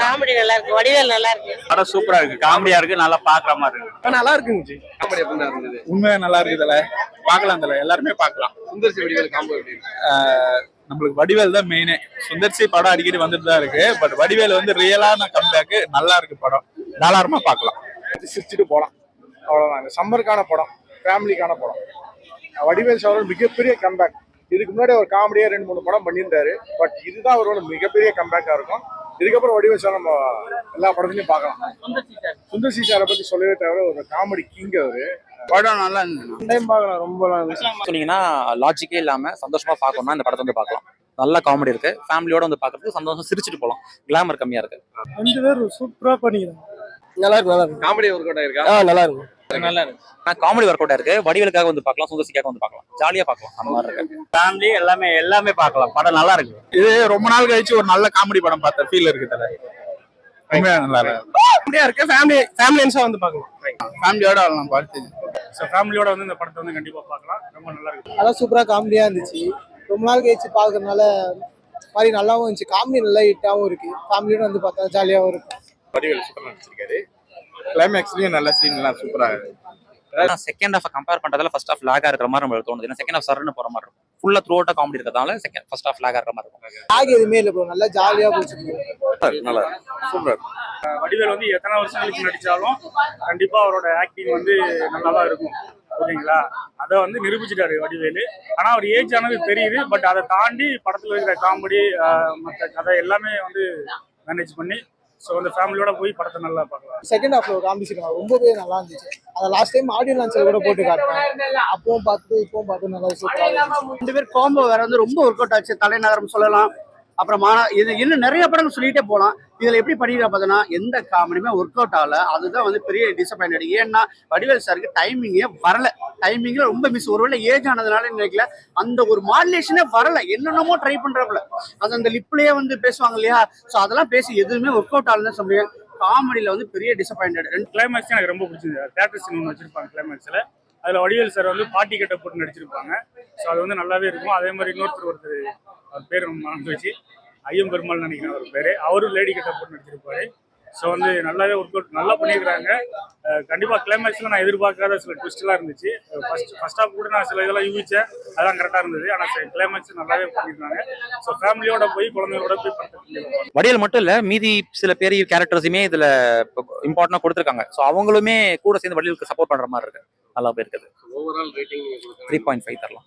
Comedy நல்லா இருக்கு, வடிவேல் நல்லா இருக்கு. படம் சூப்பரா இருக்கு, காமெடியா இருக்கு, நல்லா பாக்குற மாதிரி இருக்கு. நல்லா இருக்குங்க ஜி. காமெடி எப்படி இருந்தது? உண்மையா நல்லா இருக்குதுல, பாக்கலாம் தல, எல்லாருமே பாக்கலாம். சுந்தர் சி வடிவேல் காம்போ எப்படி இருக்கு? நம்மளுக்கு வடிவேல் தான் மெயினே. சுந்தர் சி படம் அடிக்கடி வந்துட்டு தான் இருக்கு, பட் வடிவேல் வந்து ரியலான கம்பேக், நல்லா இருக்கு படம், தாராளமா பாக்கலாம், சிரிச்சுட்டு போலாம். அவ்வளவுதான். சம்மருக்கான படம், ஃபேமிலிக்கான படம். வடிவேல் சாரோட மிகப்பெரிய கம்பேக். இதுக்கு முன்னாடி ஒரு காமெடியா 2-3 படம் பண்ணியிருந்தாரு, பட் இதுதான் அவரோட மிகப்பெரிய கம்பேக்கா இருக்கும். இதுக்கப்புறம் வடிவேல் சார் நம்ம எல்லா படத்துலயும் பார்க்கலாம். சுந்தர் சி சாரை பத்தி சொல்லவே தேவை, ஒரு காமெடி கிங் அவரு. படம் நல்லா இருந்தது, டைம் பார்க்கலாம். ரொம்ப சொன்னீங்கன்னா லாஜிக்கே இல்லாம சந்தோஷமா பார்க்கணும்னா இந்த படத்தை வந்து பார்க்கலாம். நல்ல காமெடி இருக்கு, ஃபேமிலியோட வந்து பார்க்கறதுக்கு சந்தோஷம், சிரிச்சுட்டு போகலாம். கிளாமர் கம்மியா இருக்கு. 2 பேரும் சூப்பரா பண்ணிக்கிறாங்க. நல்லா இருக்கு, நல்லா இருக்கு. காமெடி ஒர்க் அவுட் ஆயிருக்கா? நல்லா இருக்கு, நல்லா இருக்கு. காமெடி ஒர்க் அவுட் இருக்கு. வடிவேலுக்காக வந்து பார்க்கலாம், சுந்தர்சிக்காக வந்து பார்க்கலாம், ஜாலியா பார்க்கலாம். அந்த மாதிரி இருக்கு. ஃபேமிலி எல்லாமே பார்க்கலாம். படம் நல்லா இருக்கு. இது ரொம்ப நாள் கழிச்சு ஒரு நல்ல காமெடி படம் பார்த்த ஃபீல் இருக்கு தல. உண்மையா நல்லா இருக்கு, காமெடியா இருக்கு. ஃபேமிலியன்ஸா வந்து பார்க்கலாம். ஃபேமிலியோட வரலாம் பார்த்து. சோ ஃபேமிலியோட வந்து இந்த படத்தை வந்து கண்டிப்பா பார்க்கலாம். ரொம்ப நல்லா இருக்கு. நல்லா சூப்பரா காமெடியா இருந்துச்சு. ரொம்ப நாள் கழிச்சு பார்க்கறதுனால மாதிரி நல்லாவும் இருந்துச்சு. காமெடி நல்லா ஹிட்டாவும் இருக்கு. ஃபேமிலியோட வந்து பார்த்தா ஜாலியாவும் இருக்கும். வடிவேல் சூப்பரா நடிச்சிருக்காரு. கிளைமேக்ஸ்லயும் நல்ல சீன் எல்லாம் சூப்பரா இருக்கு. செகண்ட் ஹாஃப் கம்பேர் பண்றதால ஃபர்ஸ்ட் ஹாஃப் லாகா இருக்கிற மாதிரி நம்மளுக்கு தோணுது. ஏன்னா செகண்ட் ஹாஃப் சரன்னு போற மாதிரி இருக்கும். ஃபுல்லா த்ரூ அவுட்டா காமெடி இருக்கிறதால ஃபர்ஸ்ட் ஹாஃப் லாகா இருக்கிற மாதிரி இருக்கும். ஆகி எதுவுமே இல்லை ப்ரோ, நல்லா ஜாலியா போச்சு. நல்லா சூப்பர். வடிவேல் வந்து எத்தனை வருஷம் கழிச்சு நடிச்சாலும் கண்டிப்பா அவரோட ஆக்டிங் வந்து நல்லா தான் இருக்கும். ஓகேங்களா, அதை வந்து நிரூபிச்சிட்டாரு வடிவேலு. ஆனா அவர் ஏஜ் ஆனது தெரியுது, பட் அதை தாண்டி படத்துல இருக்கிற காமெடி மற்ற கதை எல்லாமே வந்து மேனேஜ் பண்ணி ஸோ அந்த ஃபேமிலியோட போய் படத்தை நல்லா பார்க்கலாம். செகண்ட் ஹாஃப்ல காம்பிச்சிருக்காங்க, ரொம்பவே நல்லா இருந்துச்சு. அதை லாஸ்ட் டைம் ஆடியோ லான்ச்ல கூட போட்டு காட்டினாங்க. அப்பவும் பார்த்து இப்பவும் பார்த்து நல்லா சூப்பரா. 2 பேர் காம்போ வேற வந்து ரொம்ப ஒர்க் அவுட் ஆச்சு. தலைநகரம் சொல்லலாம், அப்புறம் இது இன்னும் நிறைய படங்கள் சொல்லிட்டே போகலாம். இதுல எப்படி பண்ணிடுறா பார்த்தோன்னா எந்த காமெடியுமே ஒர்க் அவுட் ஆகல. அதுதான் வந்து பெரிய டிசப்பாயின்ட். ஏன்னா வடிவேல் சாருக்கு டைமிங்கே வரல. டைமிங்ல ரொம்ப மிஸ். ஒருவேளை ஏஜ் ஆனதுனால நினைக்கல, அந்த ஒரு மாடுலேஷனே வரல. என்னென்னமோ ட்ரை பண்றப்பல அது அந்த லிப்லயே வந்து பேசுவாங்க இல்லையா, ஸோ அதெல்லாம் பேசி எதுவுமே ஒர்க் அவுட் ஆகலன்னு சொல்ல முடியாது. காமெடியில வந்து பெரிய டிசப்பாயின்ட். 2 கிளைமேக்ஸ் எனக்கு ரொம்ப பிடிச்சது. தியேட்டர் சீன் ஒன்று வச்சிருப்பாங்க கிளைமேக்ஸ்ல, அதுல வடிவேல் சார் வந்து பாட்டி கட்ட போட்டு நடிச்சிருப்பாங்க. ஸோ அது வந்து நல்லாவே இருக்கும். அதே மாதிரி ஒருத்தர் அவர் பேர் மறந்து வச்சு ஐயம்பெருமாள் நினைக்கிறேன் அவர் பேரு, அவரும் லேடி கட்ட போட்டு நடிச்சிருப்பாரு. ஸோ வந்து நல்லாவே ஒர்க் அவுட் நல்லா பண்ணியிருக்காங்க. கண்டிப்பா கிளைமேக்ஸ்ல நான் எதிர்பார்க்காத சில ட்விஸ்ட் எல்லாம் இருந்துச்சு. ஃபர்ஸ்ட் ஹாஃப் கூட நான் சில இதெல்லாம் யூகிச்சேன், அதெல்லாம் கரெக்டா இருந்தது. ஆனா கிளைமேக்ஸ் நல்லாவே பண்ணியிருக்காங்க. ஸோ ஃபேமிலியோட போய் குழந்தைகளோட போய் பார்த்து. வடிவேல் மட்டும் இல்ல, மீதி சில பேர் கேரக்டர்ஸுமே இதுல இம்பார்ட்டன்டா கொடுத்துருக்காங்க. ஸோ அவங்களுமே கூட சேர்ந்து வடிவேலுக்கு சப்போர்ட் பண்ற மாதிரி இருக்கு. நல்லா போயிருக்குது. ஓவரால் ரேட்டிங் 3.5 தரலாம்.